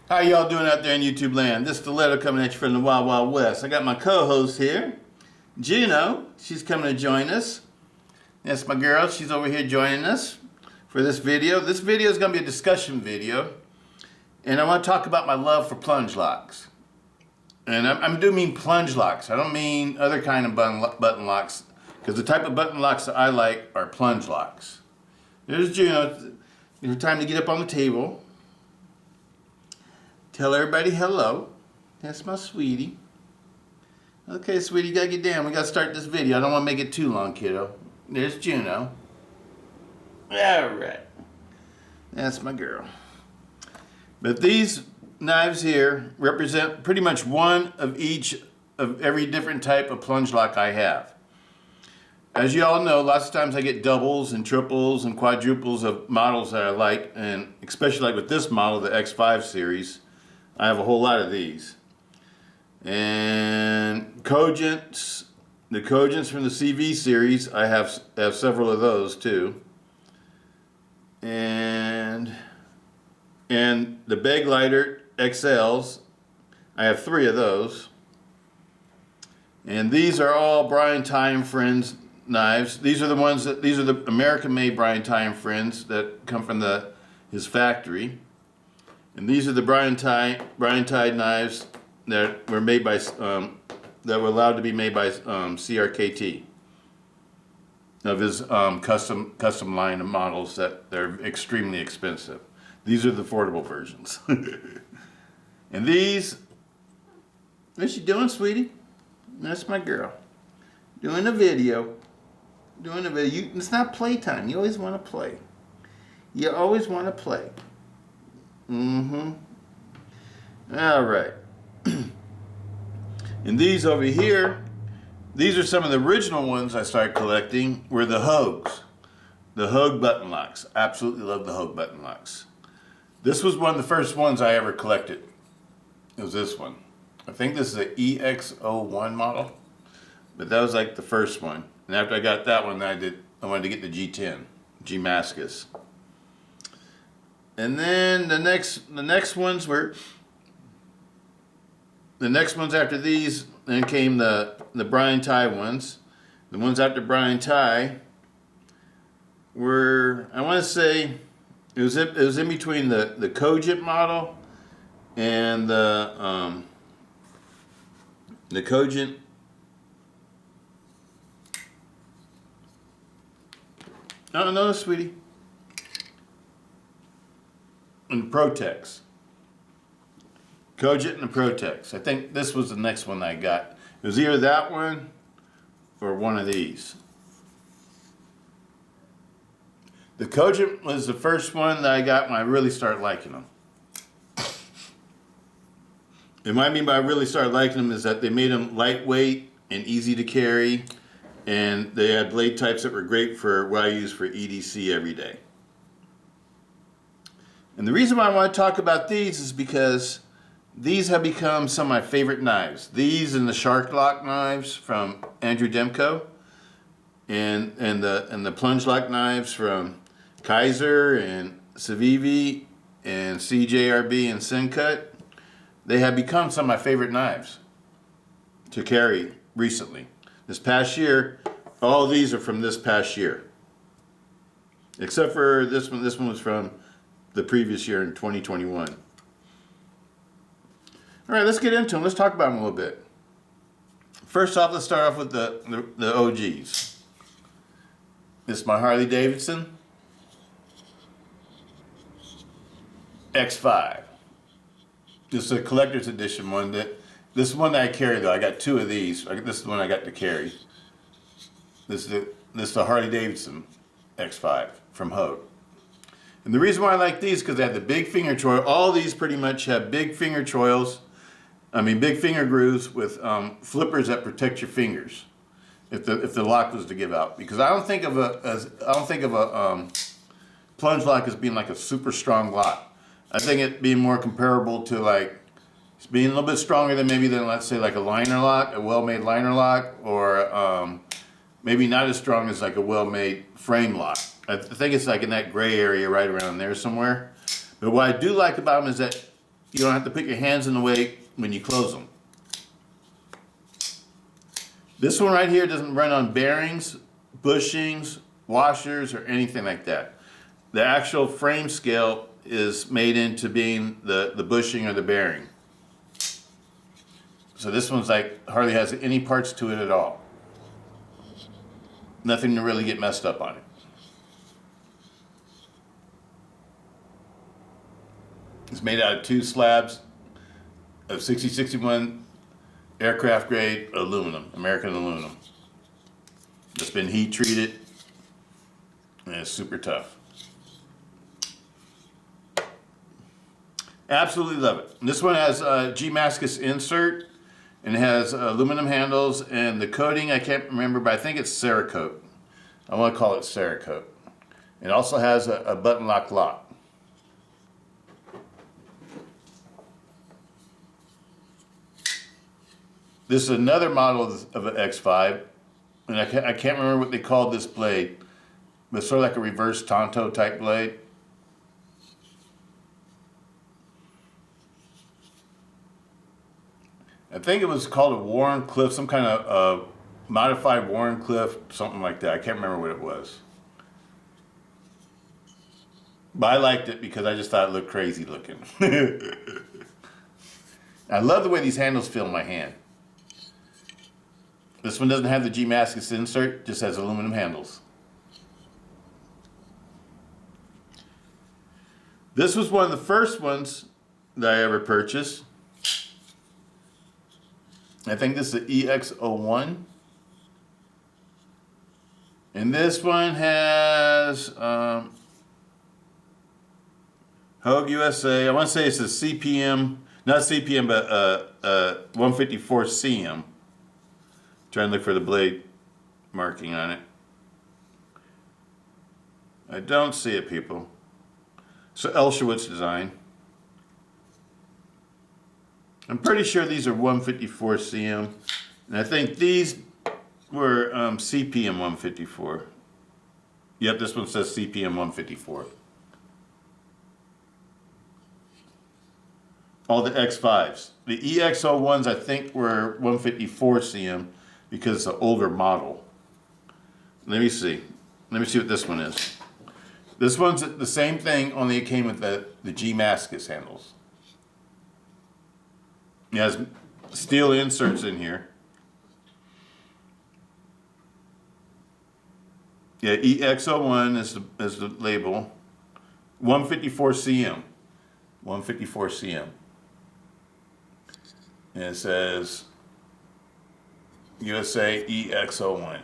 How y'all doing out there in YouTube land? This is Stiletto coming at you from the Wild Wild West. I got my co-host here, Juno. She's coming to join us. That's my girl. She's over here joining us for this video. This video is going to be a discussion video. And I want to talk about my love for plunge locks. And I do mean plunge locks. I don't mean other kind of button locks. Because the type of button locks that I like are plunge locks. There's Juno. It's time to get up on the table. Tell everybody hello. That's my sweetie. Okay, sweetie, you gotta get down. We gotta start this video. I don't want to make it too long, kiddo. There's Juno. Alright. That's my girl. But these knives here represent pretty much one of each of every different type of plunge lock I have. As you all know, lots of times I get doubles and triples and quadruples of models that I like, and especially like with this model, the X5 series, I have a whole lot of these. And Cogents, the Cogents from the CV series, I have several of those too. And the Baglighter XLs, I have 3 of those. And these are all Brian Ty and Friends knives. These are the American-made Brian Ty and Friends that come from his factory. And these are the Brian Ty knives that were made by that were allowed to be made by CRKT of his custom line of models that they're extremely expensive. These are the affordable versions. And these, what's she doing, sweetie? That's my girl. Doing a video. It's not playtime. You always want to play. You always want to play. All right. And these over here, these are some of the original ones I started collecting, were the Hogues. The Hogue button locks. Absolutely love the Hogue button locks. This was one of the first ones I ever collected. It was this one. I think this is an EX01 model, but that was like the first one. And after I got that one, I wanted to get the G10, G-Mascus. And then the next ones after these, then came the Brian Ty ones. The ones after Brian Ty were, I want to say, it was in between the Cogent model and the Cogent. Oh no, sweetie. And Protex. Cogent and the Protex. I think this was the next one I got. It was either that one or one of these. The Cogent was the first one that I got when I really started liking them. And what I mean by I really started liking them is that they made them lightweight and easy to carry, and they had blade types that were great for what I use for EDC every day. And the reason why I want to talk about these is because these have become some of my favorite knives. These and the Shark Lock knives from Andrew Demko, and the Plunge Lock knives from Kaiser and Civivi and CJRB and Sencut. They have become some of my favorite knives to carry recently. This past year, all of these are from this past year. Except for this one. This one was from the previous year in 2021. All right, let's get into them. Let's talk about them a little bit. First off, let's start off with the OGs. This is my Harley Davidson X5. This is a collector's edition one. This one that I carry though. I got 2 of these. This is the one I got to carry. This is the Harley Davidson X5 from Hogue. And the reason why I like these is because they have the big finger choil. All these pretty much have big finger choils. Big finger grooves with flippers that protect your fingers if the lock was to give out. Because I don't think of a plunge lock as being like a super strong lock. I think it being more comparable to like being a little bit stronger than let's say like a liner lock, a well-made liner lock, or maybe not as strong as like a well-made frame lock. I think it's like in that gray area right around there somewhere. But what I do like about them is that you don't have to put your hands in the way when you close them. This one right here doesn't run on bearings, bushings, washers, or anything like that. The actual frame scale is made into being the bushing or the bearing. So this one's like hardly has any parts to it at all. Nothing to really get messed up on it. It's made out of 2 slabs of 6061 aircraft grade aluminum, American aluminum. It's been heat treated and it's super tough. Absolutely love it. And this one has a G-Mascus insert and it has aluminum handles, and the coating I can't remember, but I think it's Cerakote. I want to call it Cerakote. It also has a button lock. This is another model of an X5, and I can't remember what they called this blade, but it's sort of like a reverse Tonto type blade. I think it was called a Warncliffe, some kind of modified Warncliffe, something like that. I can't remember what it was. But I liked it because I just thought it looked crazy looking. I love the way these handles feel in my hand. This one doesn't have the G-Mascus insert, just has aluminum handles. This was one of the first ones that I ever purchased. I think this is the EX01. And this one has Hogue USA. I want to say it's a CPM, not CPM, but 154 CM. Trying to look for the blade marking on it. I don't see it, people. So Elshowitz design. I'm pretty sure these are 154 CM, and I think these were CPM 154. Yep, this one says CPM 154. All the X5s. The EX01s I think were 154 CM because it's an older model. Let me see. Let me see what this one is. This one's the same thing, only it came with the G-Mascus handles. It has steel inserts in here. Yeah, EX01 is the label. 154 CM. 154 CM. And it says USA EX01.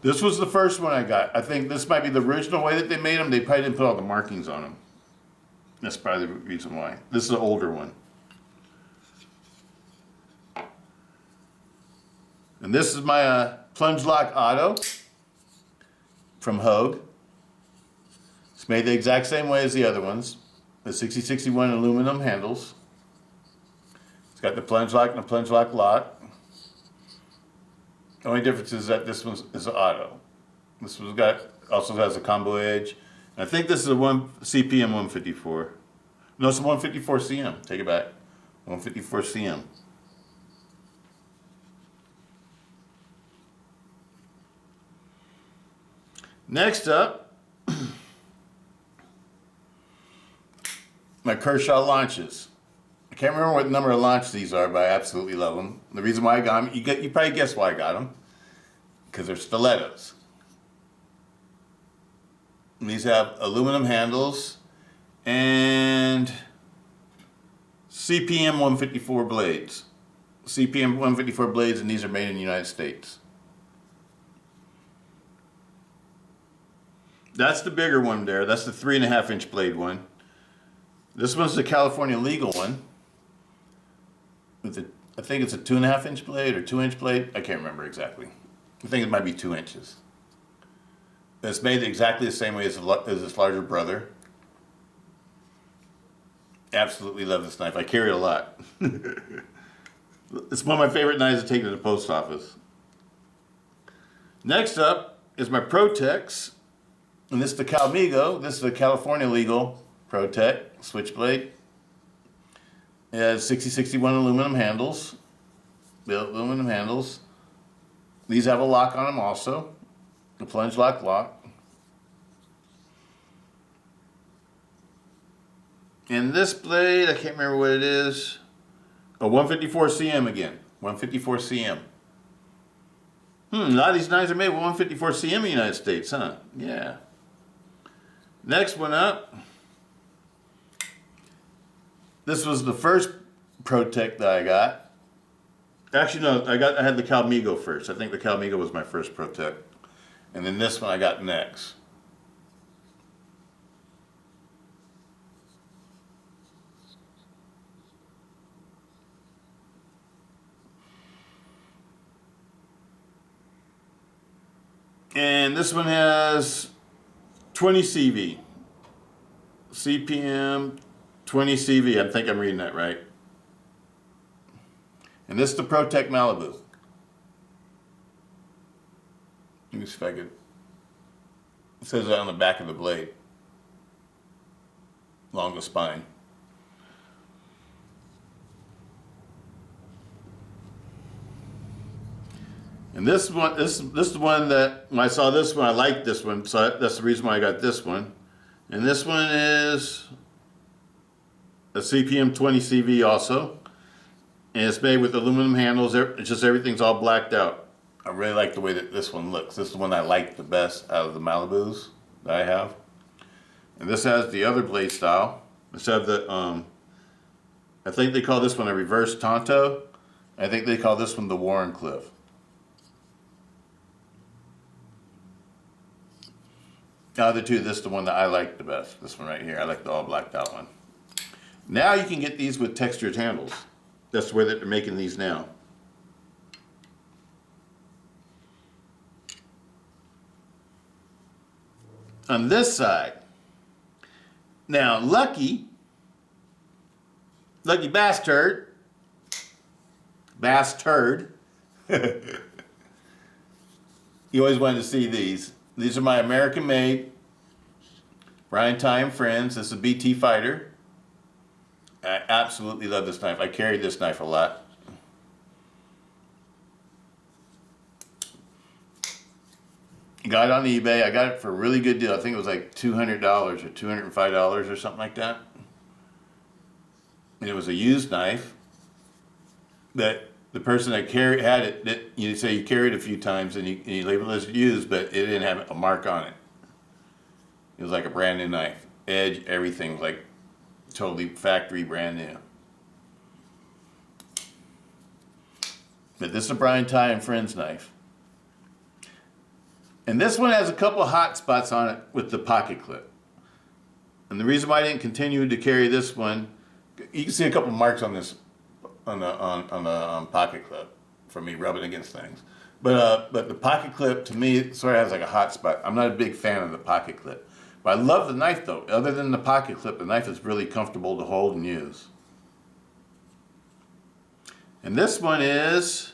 This was the first one I got. I think this might be the original way that they made them. They probably didn't put all the markings on them. That's probably the reason why. This is an older one. And this is my Plunge-Lock Auto from Hogue. It's made the exact same way as the other ones. The 6061 aluminum handles. It's got the Plunge-Lock and the Plunge-Lock lock. The only difference is that this one is an auto. This one's also has a combo edge. And I think this is a CPM 154. No, it's a 154 CM. Take it back. 154 CM. Next up, my Kershaw launches. I can't remember what number of launch these are, but I absolutely love them. The reason why I got them, you probably guess why I got them, because they're stilettos. And these have aluminum handles and CPM 154 blades. CPM 154 blades, and these are made in the United States. That's the bigger one there. That's the 3.5 inch blade one. This one's the California legal one. I think it's a 2.5 inch blade or 2 inch blade. I can't remember exactly. I think it might be 2 inches. It's made exactly the same way as its larger brother. Absolutely love this knife. I carry it a lot. It's one of my favorite knives to take to the post office. Next up, is my Protex. And this is the Calmigo. This is the California legal Protec switchblade. It has 6061 aluminum handles. Built aluminum handles. These have a lock on them also. The Plunge-Lock lock. And this blade, I can't remember what it is. A 154 cm again. 154 cm. A lot of these knives are made with 154 cm in the United States, huh? Yeah. Next one up. This was the first Protec that I got. Actually, no, I had the Calmigo first. I think the Calmigo was my first Protec. And then this one I got next. And this one has 20 CV. CPM 20 CV. I think I'm reading that right. And this is the Protec Malibu. Let me see if I could. It says that on the back of the blade. Along the spine. And this one, this is the one that when I saw this one, I liked this one, so that's the reason why I got this one. And this one is a CPM 20 CV also, and it's made with aluminum handles. It's just everything's all blacked out. I really like the way that this one looks. This is the one I like the best out of the Malibus that I have. And this has the other blade style. Instead of the, I think they call this one a reverse Tonto. I think they call this one the Warrenclyffe. Out of the two, this is the one that I like the best. This one right here. I like the all blacked out one. Now you can get these with textured handles. That's the way that they're making these now. On this side, now Lucky Bastard, you always wanted to see these. These are my American-made Brian Ty and Friends. This is a BT Fighter. I absolutely love this knife. I carried this knife a lot. Got it on eBay. I got it for a really good deal. I think it was like $200 or $205 or something like that. And it was a used knife that the person that had it, that you say you carried it a few times and you labeled it as used, but it didn't have a mark on it. It was like a brand new knife. Edge, everything was like totally factory brand new. But this is a Brian Ty and Friends knife. And this one has a couple of hot spots on it with the pocket clip. And the reason why I didn't continue to carry this one, you can see a couple of marks on this, on the pocket clip from me rubbing against things. But the pocket clip to me sort of has like a hot spot. I'm not a big fan of the pocket clip. But I love the knife though. Other than the pocket clip, the knife is really comfortable to hold and use. And this one is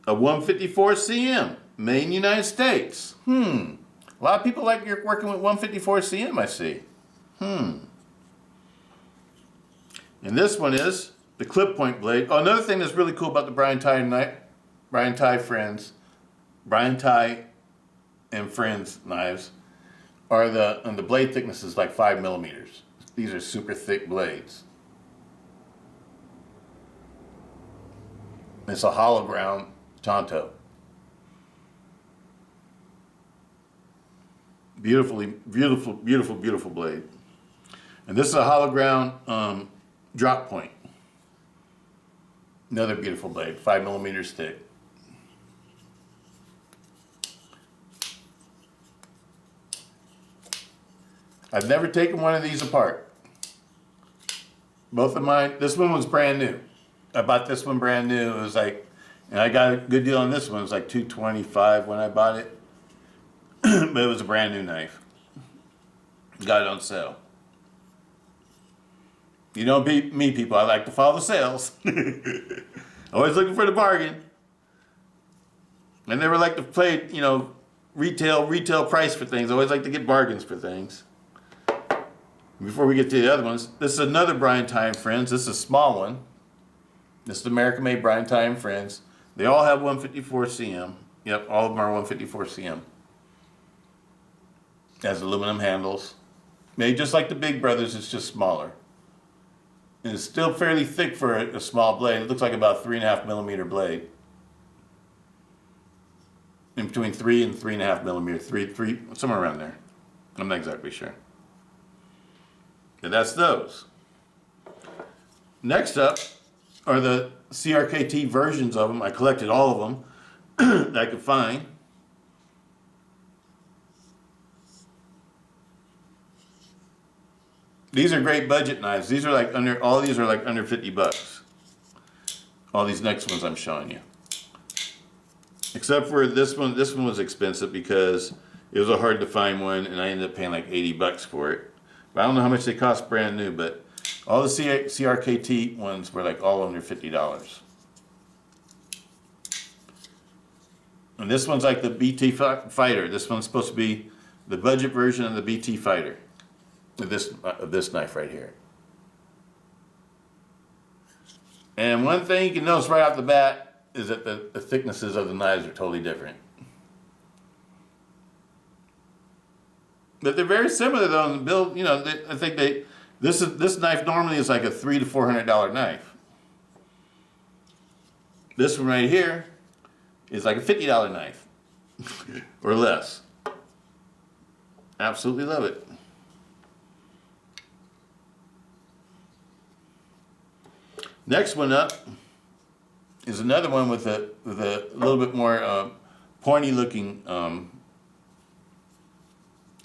a 154 cm, made in the United States. A lot of people like you're working with 154 cm, I see. And this one is the clip point blade. Oh, another thing that's really cool about the Brian Ty and Friends knives are the blade thickness is like 5 millimeters. These are super thick blades. It's a hollow ground Tonto. Beautiful blade. And this is a hollow ground drop point. Another beautiful blade, 5 millimeters thick. I've never taken one of these apart. Both of mine, this one was brand new. I bought this one brand new. It was like, and I got a good deal on this one. It was like $225 when I bought it. But it was a brand new knife. Got it on sale. You know me, people, I like to follow the sales. Always looking for the bargain. I never like to play, you know, retail price for things. I always like to get bargains for things. Before we get to the other ones, this is another Brian Ty & Friends. This is a small one. This is American made Brian Ty & Friends. They all have 154 cm. Yep, all of them are 154 cm. Has aluminum handles. Made just like the Big Brothers, it's just smaller. And it's still fairly thick for a small blade. It looks like about 3.5 millimeter blade. In between 3 and 3.5 millimeter, three, somewhere around there. I'm not exactly sure. And that's those. Next up are the CRKT versions of them. I collected all of them that I could find. These are great budget knives. These are like all these are like under 50 bucks. All these next ones I'm showing you. Except for this one was expensive because it was a hard to find one and I ended up paying like 80 bucks for it. But I don't know how much they cost brand new, but all the CRKT ones were like all under $50. And this one's like the BT Fighter. This one's supposed to be the budget version of the BT Fighter. Of this knife right here. And one thing you can notice right off the bat is that the thicknesses of the knives are totally different. But they're very similar though in the build. You know, I think this knife normally is like a $300 to $400 knife. This one right here is like a $50 knife or less. Absolutely love it. Next one up is another one with a little bit more pointy looking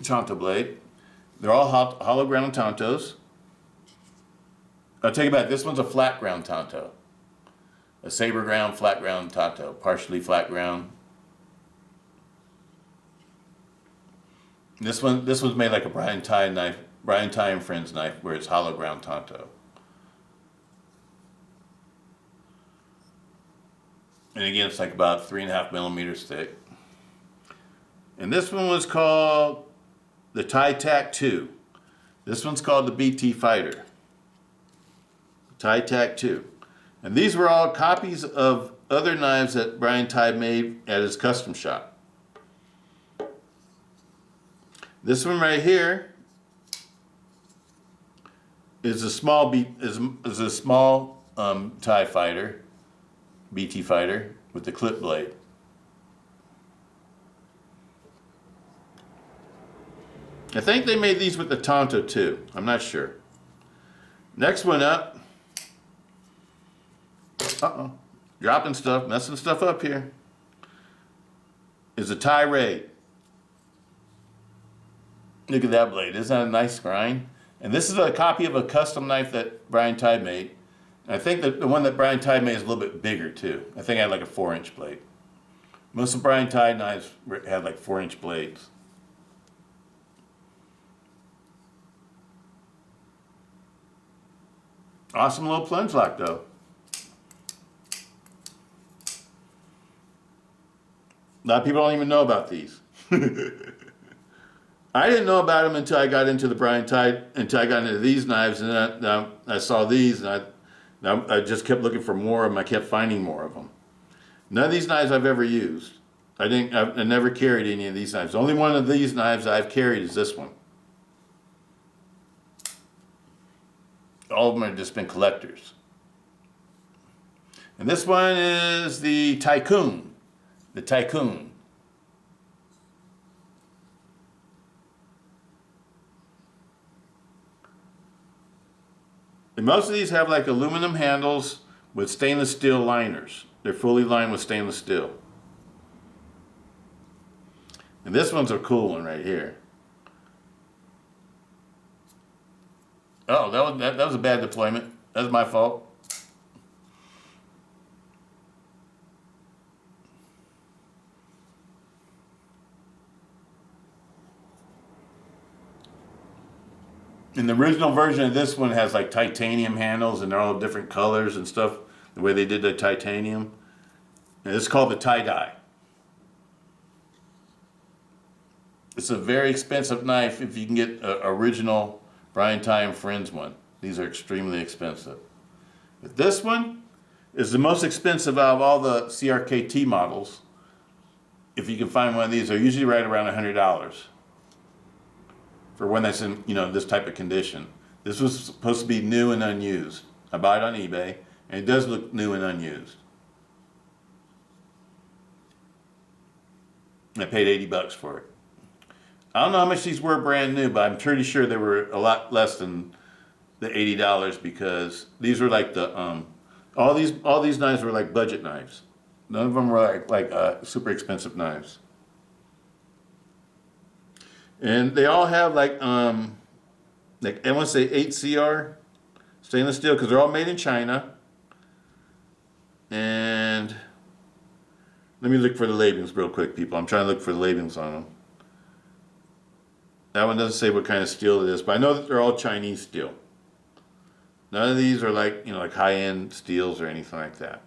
Tanto blade. They're all hollow ground Tantos. I'll take it back. This one's a flat ground Tanto. A saber ground, flat ground Tanto. Partially flat ground. This one's made like a Brian Ty knife, Brian Ty & Friends knife, where it's hollow ground Tanto. And again, it's like about 3.5 millimeters thick. And this one was called the Ty-Tac 2. This one's called the BT Fighter. Ty-Tac 2. And these were all copies of other knives that Brian Ty made at his custom shop. This one right here is a small Ty Fighter. BT Fighter with the clip blade. I think they made these with the Tanto too. I'm not sure. Next one up. Dropping stuff, messing stuff up here. Is a Ty Raid. Look at that blade. Isn't that a nice grind? And this is a copy of a custom knife that Brian Ty made. I think that the one that Brian Ty made is a little bit bigger too. I think I had like a 4-inch blade. Most of Brian Ty knives had like 4-inch blades. Awesome little plunge lock though. A lot of people don't even know about these. I didn't know about them until I got into the Brian Ty, until I got into these knives, and then I saw these, and I just kept looking for more of them. I kept finding more of them. None of these knives I've ever used. I never carried any of these knives. The only one of these knives I've carried is this one. All of them have just been collectors. And this one is the Tycoon. The Tycoon. And most of these have like aluminum handles with stainless steel liners. They're fully lined with stainless steel. And this one's a cool one right here. Oh, that was a bad deployment. That was my fault. And the original version of this one has like titanium handles, and they're all different colors and stuff, the way they did the titanium. And it's called the tie-dye. It's a very expensive knife if you can get an original Brian Ty and Friends one. These are extremely expensive. But this one is the most expensive out of all the CRKT models. If you can find one of these, they're usually right around $100 for one that's in, this type of condition. This was supposed to be new and unused. I bought it on eBay, and it does look new and unused. I paid $80 for it. I don't know how much these were brand new, but I'm pretty sure they were a lot less than the $80 because these were like the all these knives were like budget knives. None of them were like super expensive knives. And they all have like I want to say 8CR stainless steel because they're all made in China. And let me look for the labels real quick, people. I'm trying to look for the labels on them. That one doesn't say what kind of steel it is, but I know that they're all Chinese steel. None of these are like, like high-end steels or anything like that.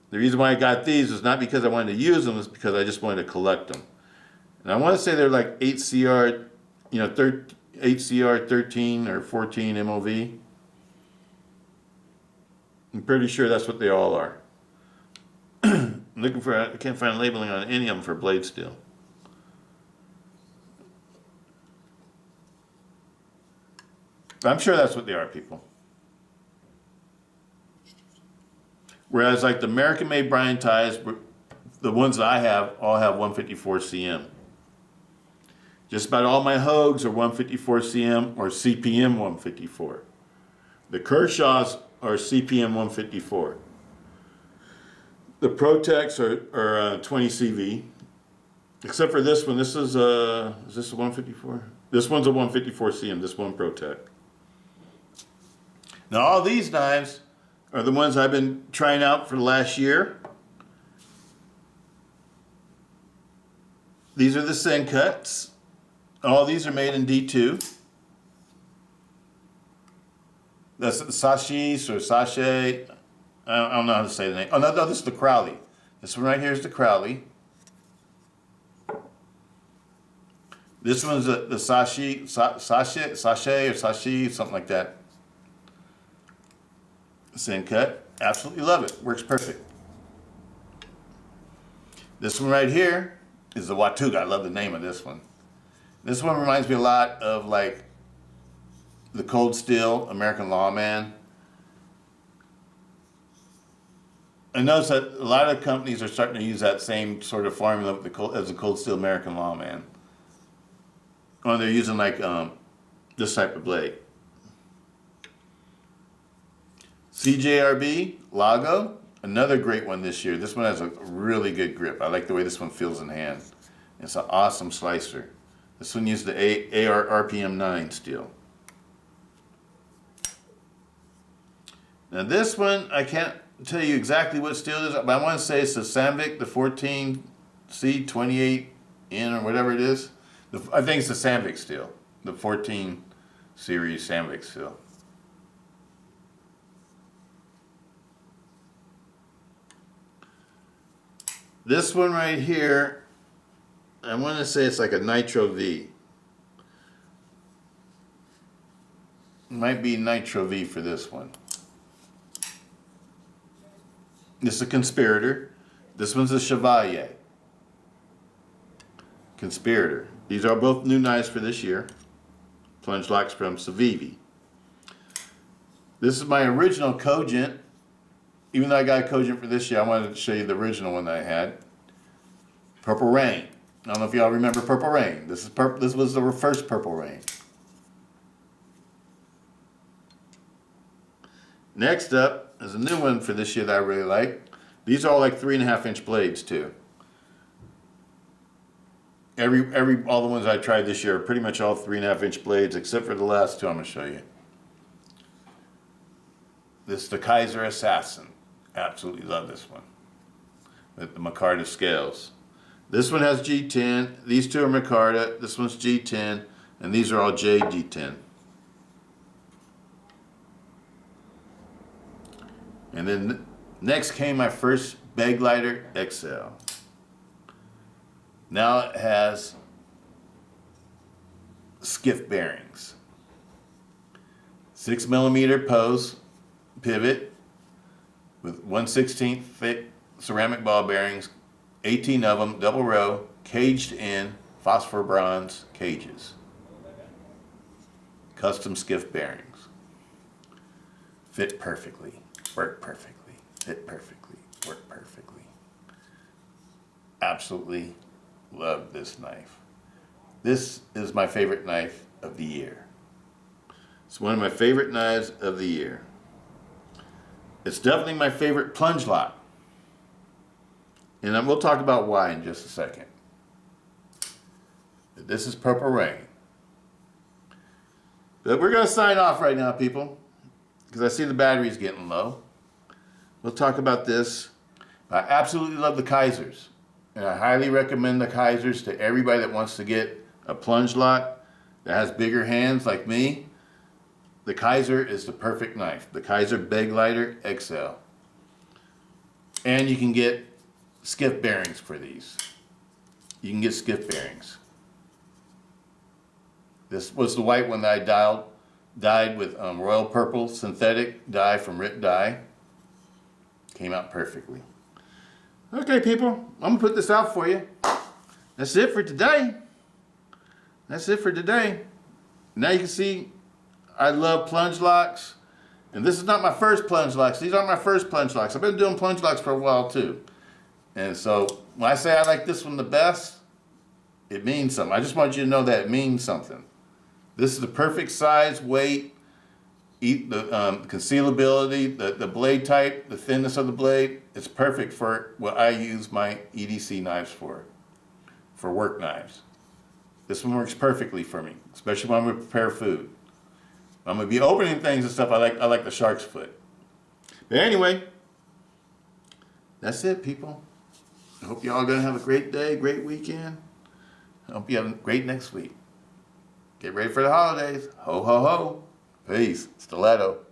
The reason why I got these is not because I wanted to use them, it's because I just wanted to collect them. And I want to say they're like 8CR, 8CR 13 or 14 MOV. I'm pretty sure that's what they all are. I'm looking for, I can't find labeling on any of them for blade steel. But I'm sure that's what they are, people. Whereas like the American-made Brian Ties, the ones that I have, all have 154 cm. Just about all my Hogues are 154 cm or CPM 154. The Kershaws are CPM 154. The Protex are 20 CV. Except for this one. This is this a 154? This one's a 154 cm, this one Protec. Now all these knives are the ones I've been trying out for the last year. These are the Sen cuts. All these are made in D2. That's the Sachis or Sachet. I don't know how to say the name. Oh no, this is the Crowley. This one right here is the Crowley. This one's the Sachet or Sashi, something like that. Sen cut. Absolutely love it. Works perfect. This one right here is the Watuga. I love the name of this one. This one reminds me a lot of like the Cold Steel American Lawman. I notice that a lot of companies are starting to use that same sort of formula as the Cold Steel American Lawman. Or they're using like this type of blade. CJRB Lago, another great one this year. This one has a really good grip. I like the way this one feels in hand. It's an awesome slicer. This one used the AR RPM 9 steel. Now this one, I can't tell you exactly what steel it is, but I want to say it's the Sandvik, the 14C28N or whatever it is. I think it's the Sandvik steel, the 14 series Sandvik steel. This one right here, I want to say it's like a Nitro V. It might be Nitro V for this one. This is a Conspirator. This one's a Chevalier. Conspirator. These are both new knives for this year. Plunge locks from Civivi. This is my original Cogent. Even though I got a Cogent for this year, I wanted to show you the original one that I had. Purple Rain. I don't know if y'all remember Purple Rain. This was the first Purple Rain. Next up is a new one for this year that I really like. These are all like 3.5-inch blades too. All the ones I tried this year are pretty much all 3.5-inch blades, except for the last two I'm going to show you. This is the Kaiser Assassin. Absolutely love this one. With the micarta scales. This one has G10. These two are micarta. This one's G10. And these are all JG10. And then next came my first bag lighter XL. Now it has skiff bearings. 6mm post pivot with 1/16 thick ceramic ball bearings, 18 of them, double row, caged in phosphor bronze cages. Custom skiff bearings. Fit perfectly, work perfectly, fit perfectly, work perfectly. Absolutely love this knife. This is my favorite knife of the year. It's one of my favorite knives of the year. It's definitely my favorite Plunge-Lock. And we'll talk about why in just a second. This is Purple Rain. But we're going to sign off right now, people, because I see the battery's getting low. We'll talk about this. I absolutely love the Kaisers. And I highly recommend the Kaisers to everybody that wants to get a Plunge-Lock that has bigger hands like me. The Kaiser is the perfect knife. The Kaiser Beg Lighter XL. And you can get skiff bearings for these. You can get skiff bearings. This was the white one that I dyed with royal purple synthetic dye from Rip Dye. Came out perfectly. Okay, people, I'm gonna put this out for you. That's it for today. That's it for today. Now you can see I love Plunge-Locks. And this is not my first Plunge-Locks. These aren't my first Plunge-Locks. I've been doing Plunge-Locks for a while too. And so when I say I like this one the best, it means something. I just want you to know that it means something. This is the perfect size, weight, the concealability, the blade type, the thinness of the blade. It's perfect for what I use my EDC knives for work knives. This one works perfectly for me, especially when I'm going to prepare food. I'm going to be opening things and stuff. I like the shark's foot. But anyway, that's it, people. I hope y'all are going to have a great day, great weekend. I hope you have a great next week. Get ready for the holidays. Ho, ho, ho. Peace. Stiletto.